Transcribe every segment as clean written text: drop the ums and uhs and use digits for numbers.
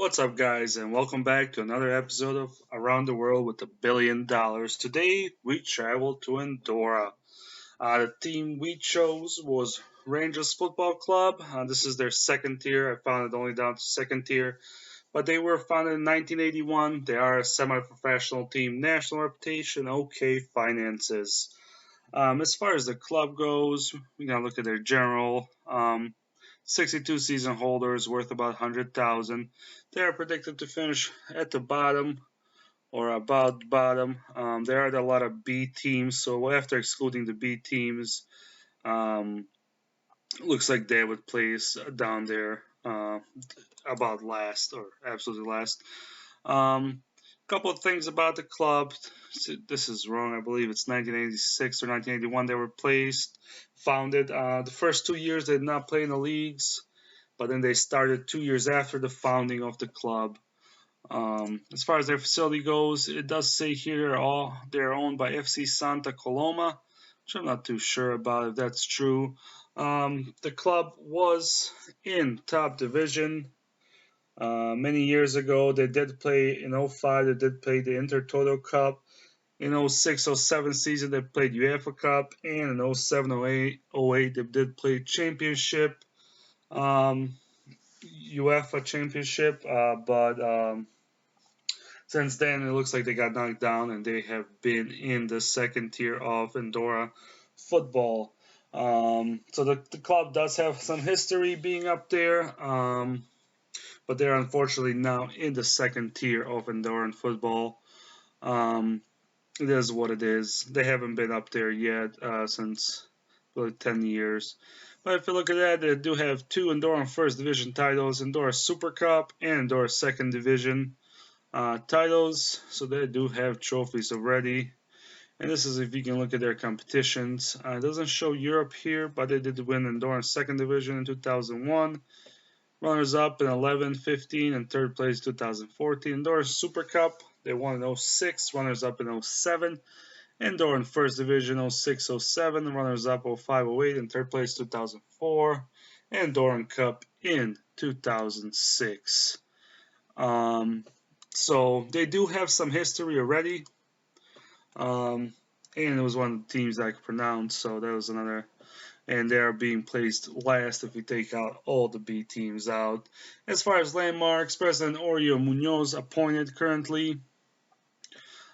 What's up, guys, and welcome back to another episode of Around the World with $1 Billion. Today, we traveled to Andorra. The team we chose was Rangers Football Club. This is their second tier. I found it only down to second tier, but they were founded in 1981. They are a semi-professional team, national reputation, okay finances. As far as the club goes, we gotta look at their general. 62 season holders worth about 100,000. They are predicted to finish at the bottom or about the bottom. There are a lot of B teams, so after excluding the B teams, looks like they would place down there about last or absolutely last. Couple of things about the club. This is wrong. I believe it's 1986 or 1981 they were founded. The first 2 years they did not play in the leagues, but then they started 2 years after the founding of the club. As far as their facility goes, it does say here they're owned by FC Santa Coloma, which I'm not too sure about if that's true. The club was in top division. Many years ago, they did play in 05, they did play the Intertoto Cup. In 06-07 season, they played UEFA Cup, and in 07-08 they did play Championship, UEFA Championship, but since then it looks like they got knocked down, and they have been in the second tier of Andorra Football. So the club does have some history being up there. But they're unfortunately now in the second tier of Andorran football. It is what it is. They haven't been up there yet since really 10 years. But if you look at that, they do have two Andorran First Division titles, Andorra Super Cup and Andorra Second Division titles. So they do have trophies already. And this is if you can look at their competitions. It doesn't show Europe here, but they did win Andorran Second Division in 2001. Runners up in 11, 15, and third place 2014. Andorra Super Cup, they won in 06. Runners up in 07. Andorra First Division 06, 07. Runners up 05, 08, and third place 2004. Andorra Cup in 2006. So they do have some history already. And it was one of the teams that I could pronounce, so that was another. And they are being placed last if we take out all the B teams out. As far as landmarks, President Oreo Munoz appointed currently.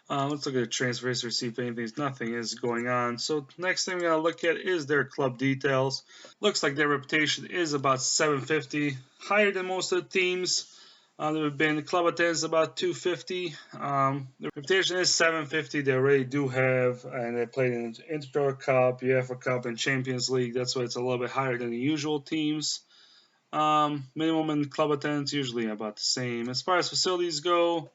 Let's look at the transfer history, see if nothing is going on. So next thing we're going to look at is their club details. Looks like their reputation is about 750, higher than most of the teams. There have been club attendance about 250. The reputation is 750. They already do have, and they played in Intertoto Cup, UEFA Cup, and Champions League. That's why it's a little bit higher than the usual teams. Minimum in club attendance usually about the same. As far as facilities go,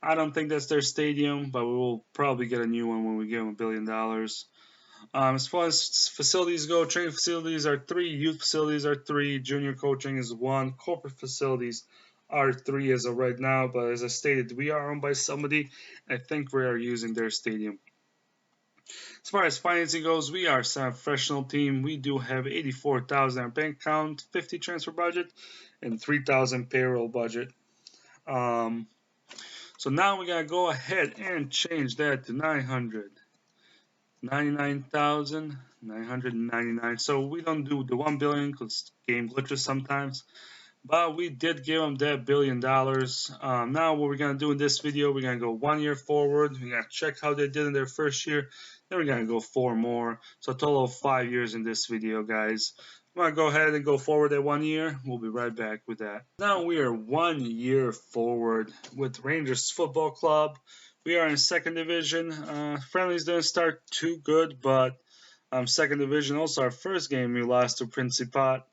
I don't think that's their stadium, but we will probably get a new one when we give them $1 billion. As far as facilities go, training facilities are 3, youth facilities are 3, junior coaching is 1, corporate facilities are 3 as of right now, but as I stated, we are owned by somebody. I think we are using their stadium. As far as financing goes, we are a semi-professional team. We do have 84,000 in our bank account, 50 transfer budget, and 3,000 payroll budget. So now we're gonna go ahead and change that to 999,999. So we don't do the 1 billion because game glitches sometimes. But we did give them that $1 billion. Now what we're going to do in this video, we're going to go 1 year forward. We're going to check how they did in their first year. Then we're going to go 4 more. So a total of 5 years in this video, guys. I'm going to go ahead and go forward at 1 year. We'll be right back with that. Now we are 1 year forward with Rangers Football Club. We are in second division. Friendlies didn't start too good, but second division. Also our first game we lost to Principat.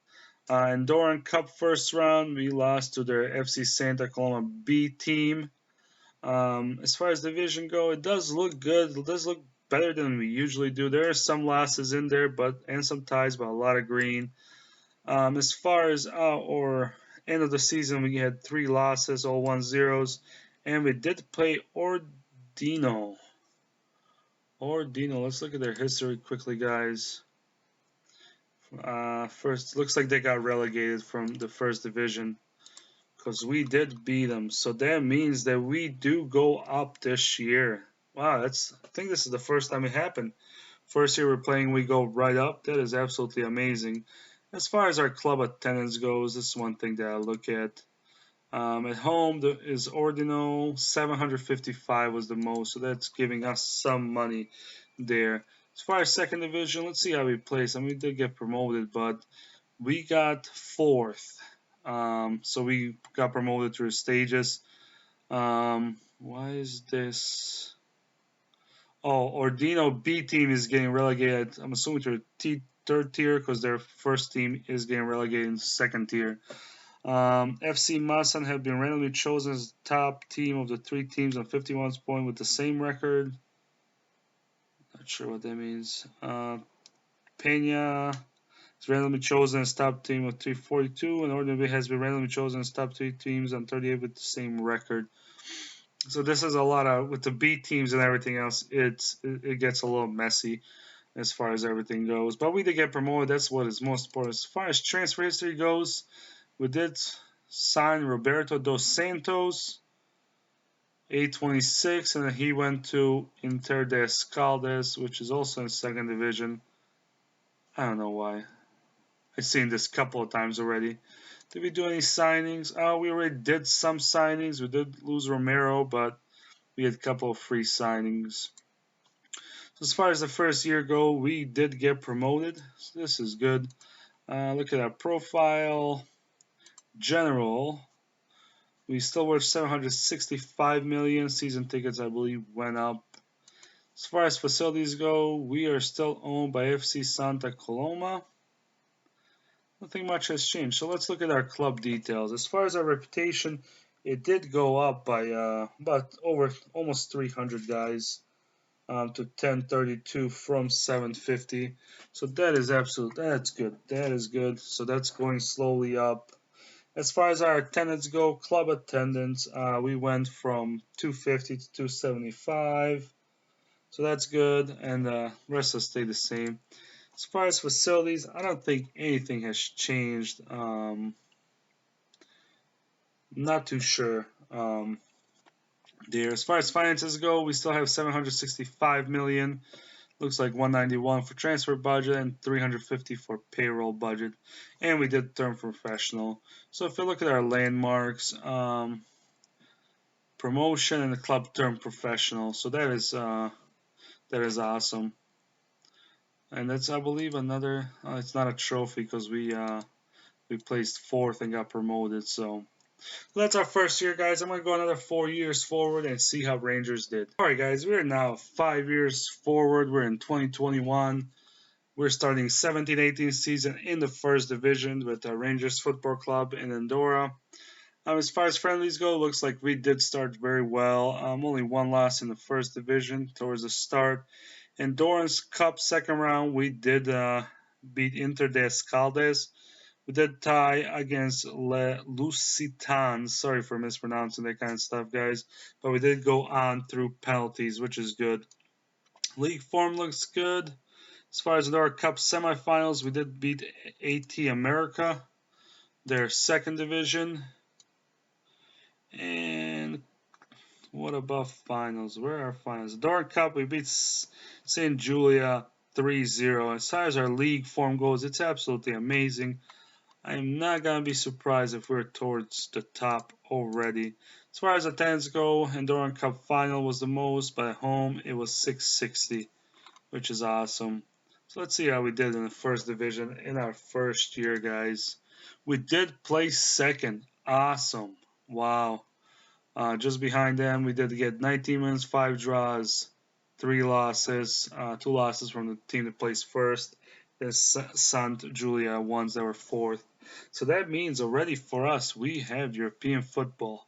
Andorran Cup first round, we lost to their FC Santa Coloma B team. As far as division go, it does look good. It does look better than we usually do. There are some losses in there, and some ties, but a lot of green. As far as our end of the season, we had 3 losses, all 1-0s, and we did play Ordino. Let's look at their history quickly, guys. First, looks like they got relegated from the first division a because we did beat them. So that means that we do go up this year. Wow, I think this is the first time it happened. First year we're playing, we go right up. That is absolutely amazing. As far as our club attendance goes, this is one thing that I look at. At home is ordinal, 755 was the most, so that's giving us some money there. As far as second division, let's see how we place. I mean, we did get promoted, but we got fourth. So we got promoted through stages. Why is this? Oh, Ordino B team is getting relegated. I'm assuming to third tier because their first team is getting relegated in second tier. FC Masan have been randomly chosen as the top team of the three teams on 51 points with the same record. Not sure what that means. Peña is randomly chosen as top team with 342, and Ordinary has been randomly chosen as top three teams on 38 with the same record. So this is a lot of, with the B teams and everything else, it gets a little messy as far as everything goes. But we did get promoted. That's what is most important. As far as transfer history goes, we did sign Roberto dos Santos, 826, and then he went to Inter de Escaldes, which is also in second division. I don't know why. I've seen this a couple of times already. Did we do any signings? We already did some signings. We did lose Romero, but we had a couple of free signings. So as far as the first year go, we did get promoted. So this is good. Look at our profile. General. We still worth 765 million. Season tickets, I believe, went up. As far as facilities go, we are still owned by FC Santa Coloma. Nothing much has changed. So let's look at our club details. As far as our reputation, it did go up by about almost 300 guys to 1032 from 750. So that's good. That is good. So that's going slowly up. As far as our attendance go, club attendance, we went from 250 to 275. So that's good, and the rest will stay the same. As far as facilities, I don't think anything has changed. Not too sure there. As far as finances go, we still have 765 million. Looks like 191 for transfer budget and 350 for payroll budget. And we did term professional. So if you look at our landmarks, promotion and the club term professional. So that is awesome. And that's, I believe, another. It's not a trophy because we placed fourth and got promoted. So that's our first year, guys. I'm gonna go another 4 years forward and see how Rangers did. All right, guys, we're now 5 years forward. We're in 2021. We're starting 17-18 season in the first division with the Rangers Football Club in Andorra. As far as friendlies go, looks like we did start very well. Only one loss in the first division towards the start. Endurance Cup second round, we did beat Inter de Escaldes. We did tie against Le Lusitans. Sorry for mispronouncing that kind of stuff, guys. But we did go on through penalties, which is good. League form looks good. As far as Andorra Cup semifinals, we did beat AT America, their second division. And what about finals? Where are finals? Andorra Cup, we beat St. Julia 3-0. As far as our league form goes, it's absolutely amazing. I am not going to be surprised if we're towards the top already. As far as attendance go, Andorra Cup final was the most, but at home it was 660, which is awesome. So let's see how we did in the first division in our first year, guys. We did place second. Awesome. Wow. Just behind them, we did get 19 wins, 5 draws, 3 losses, 2 losses from the team that placed first. There's Sant Julia ones that were fourth. So that means already for us, we have European football.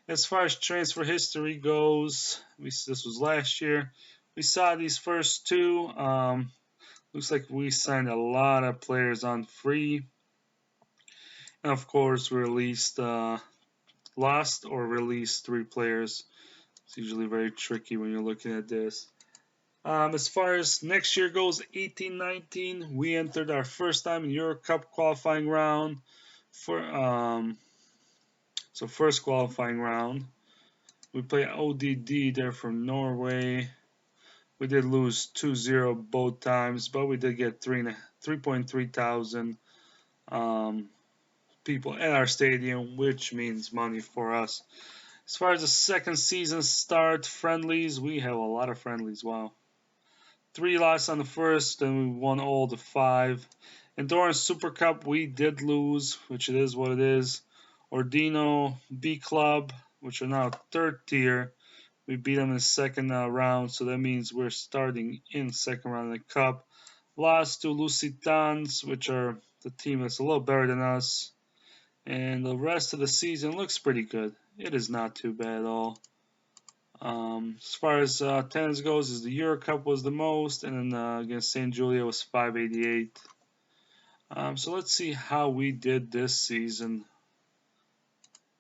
As far as transfer history goes, this was last year. We saw these first two. Looks like we signed a lot of players on free. And of course, we released, lost or released 3 players. It's usually very tricky when you're looking at this. As far as next year goes, 18-19, we entered our first time in Euro Cup qualifying round for So first qualifying round, we play ODD there from Norway. We did lose 2-0 both times, but we did get 3.3 thousand people at our stadium, which means money for us. As far as the second season start, friendlies, we have a lot of friendlies. Wow. 3 losses on the first, then we won all the 5. Andorra Super Cup, we did lose, which it is what it is. Ordino B Club, which are now third tier. We beat them in the second round, so that means we're starting in second round of the cup. Lost to Lusitans, which are the team that's a little better than us. And the rest of the season looks pretty good. It is not too bad at all. As far as attendance goes, is the Euro Cup was the most, and then against St. Julia was 588. So let's see how we did this season.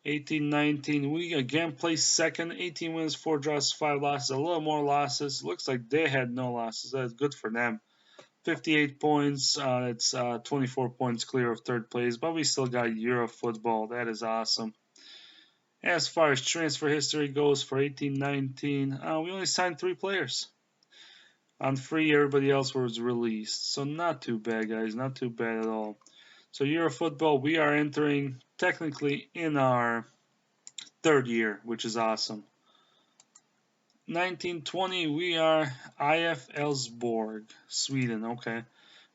18-19, we again placed second. 18 wins, 4 draws, 5 losses. A little more losses. Looks like they had no losses. That's good for them. 58 points. It's 24 points clear of third place, but we still got Euro football. That is awesome. As far as transfer history goes for 18-19, we only signed 3 players. On free, everybody else was released. So not too bad, guys. Not too bad at all. So Euro football, we are entering technically in our 3rd year, which is awesome. 1920, we are IF Elfsborg, Sweden. Okay.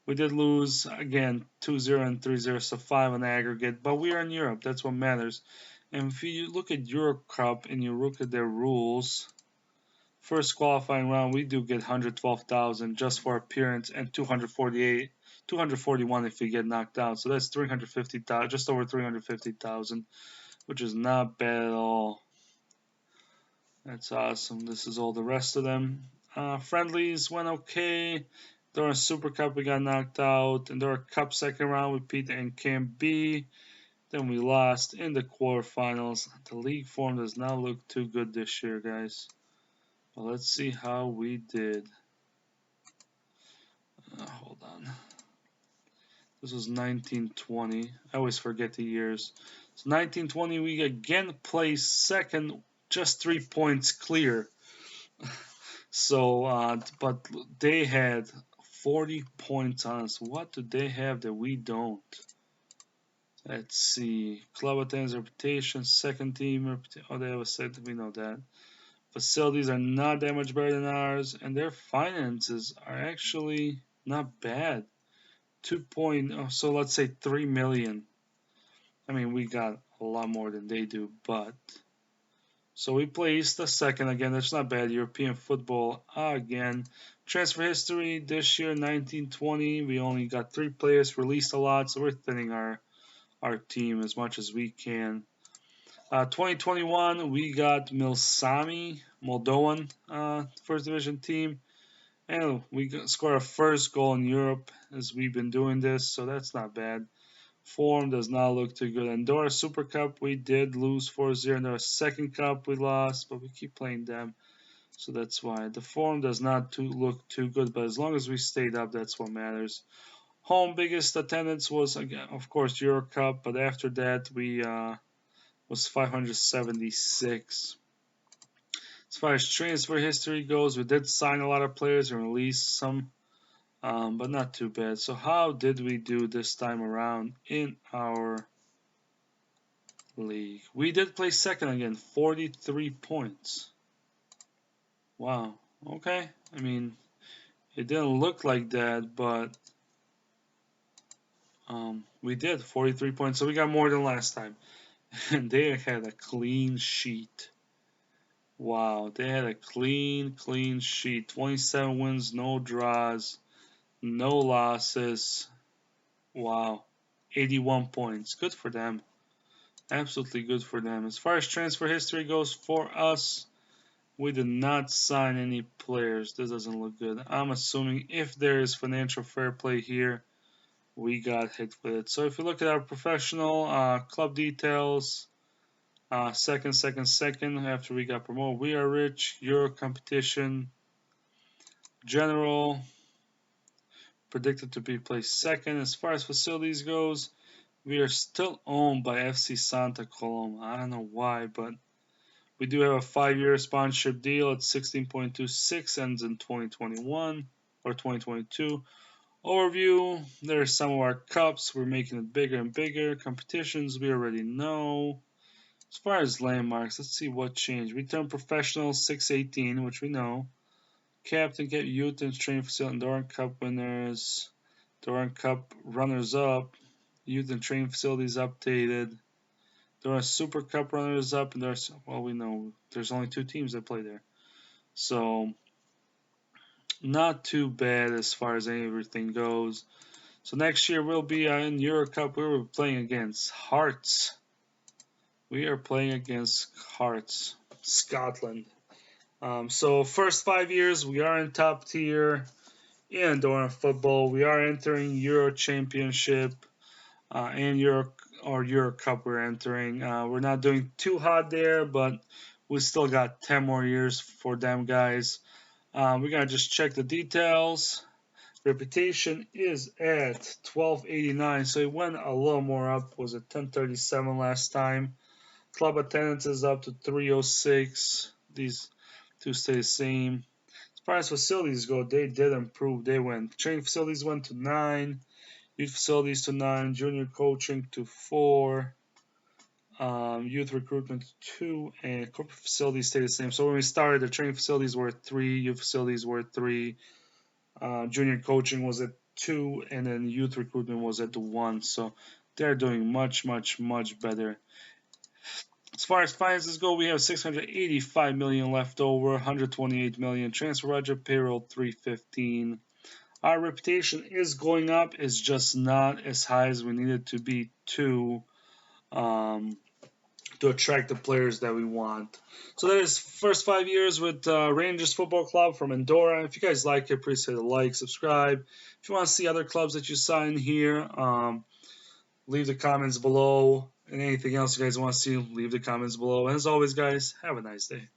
We did lose, again, 2-0 and 3-0, so 5 on aggregate. But we are in Europe. That's what matters. And if you look at Euro Cup and you look at their rules, first qualifying round, we do get 112,000 just for appearance and 241 if we get knocked out. So that's 350,000, just over 350,000, which is not bad at all. That's awesome. This is all the rest of them. Friendlies went okay. During Super Cup, we got knocked out. And during Cup second round, we beat Camp B. Then we lost in the quarterfinals. The league form does not look too good this year, guys. Well, let's see how we did. Hold on. This was 1920. I always forget the years. So 1920, we again placed second, just 3 points clear. So, but they had 40 points on us. What do they have that we don't? Let's see. Club attendance, reputation, second team reputation. Oh, they have a set. We know that. Facilities are not that much better than ours, and their finances are actually not bad. 2 so let's say 3 million. I mean, we got a lot more than they do, but so we placed the second again. That's not bad. European football again. Transfer history this year, 1920. We only got 3 players, released a lot, so we're thinning our team as much as we can. 2021, we got Milsami, Moldovan first division team. And we scored our first goal in Europe as we've been doing this, so that's not bad. Form does not look too good. Andorra Super Cup, we did lose 4-0. In our second cup, we lost, but we keep playing them. So that's why. The form does not look too good, but as long as we stayed up, that's what matters. Home biggest attendance was, again, of course, Euro Cup, but after that, we was 576. As far as transfer history goes, we did sign a lot of players and release some, but not too bad. So how did we do this time around in our league? We did play second again, 43 points. Wow. Okay. I mean, it didn't look like that, but we did 43 points. So we got more than last time. And they had a clean sheet. Wow, they had a clean sheet. 27 wins, no draws, no losses. Wow, 81 points. Good for them. Absolutely good for them. As far as transfer history goes for us, we did not sign any players. This doesn't look good. I'm assuming if there is financial fair play here, we got hit with it. So if you look at our professional club details, second after we got promoted, we are rich. Euro competition, general, predicted to be placed second. As far as facilities goes, We are still owned by FC Santa Coloma. I don't know why, but we do have a 5-year sponsorship deal at 16.26, ends in 2021 or 2022. Overview, there are some of our cups. We're making it bigger and bigger. Competitions, we already know. As far as landmarks, let's see what changed. We turned professional 618, which we know. Captain, get youth and training facility, Andorra Cup winners, Andorra Cup runners-up, youth and training facilities updated. There are Super Cup runners up, and there's, well, we know there's only 2 teams that play there. So, not too bad as far as everything goes. So next year we'll be in Euro Cup. We're playing against Hearts. We are playing against Hearts, Scotland. So first 5 years we are in top tier in Andorra football. We are entering Euro Championship and Euro Cup. We're entering. We're not doing too hot there, but we still got 10 more years for them guys. We're gonna just check the details. Reputation is at 1289, so it went a little more up. Was it 1037 last time? Club attendance is up to 306. These two stay the same. As far as facilities go, they did improve. They went. Training facilities went to 9. Youth facilities to 9. Junior coaching to 4. Youth recruitment to 2. And corporate facilities stay the same. So when we started, the training facilities were at 3. Youth facilities were at 3. Junior coaching was at 2, and then youth recruitment was at 1. So they're doing much, much, much better. As far as finances go, we have 685 million left over, 128 million transfer budget, payroll 315. Our reputation is going up. It's just not as high as we need it to be to attract the players that we want. So that is first 5 years with Rangers Football Club from Andorra. If you guys like it, please hit a like, subscribe. If you want to see other clubs that you saw in here, leave the comments below. And anything else you guys want to see, leave the comments below. And as always, guys, have a nice day.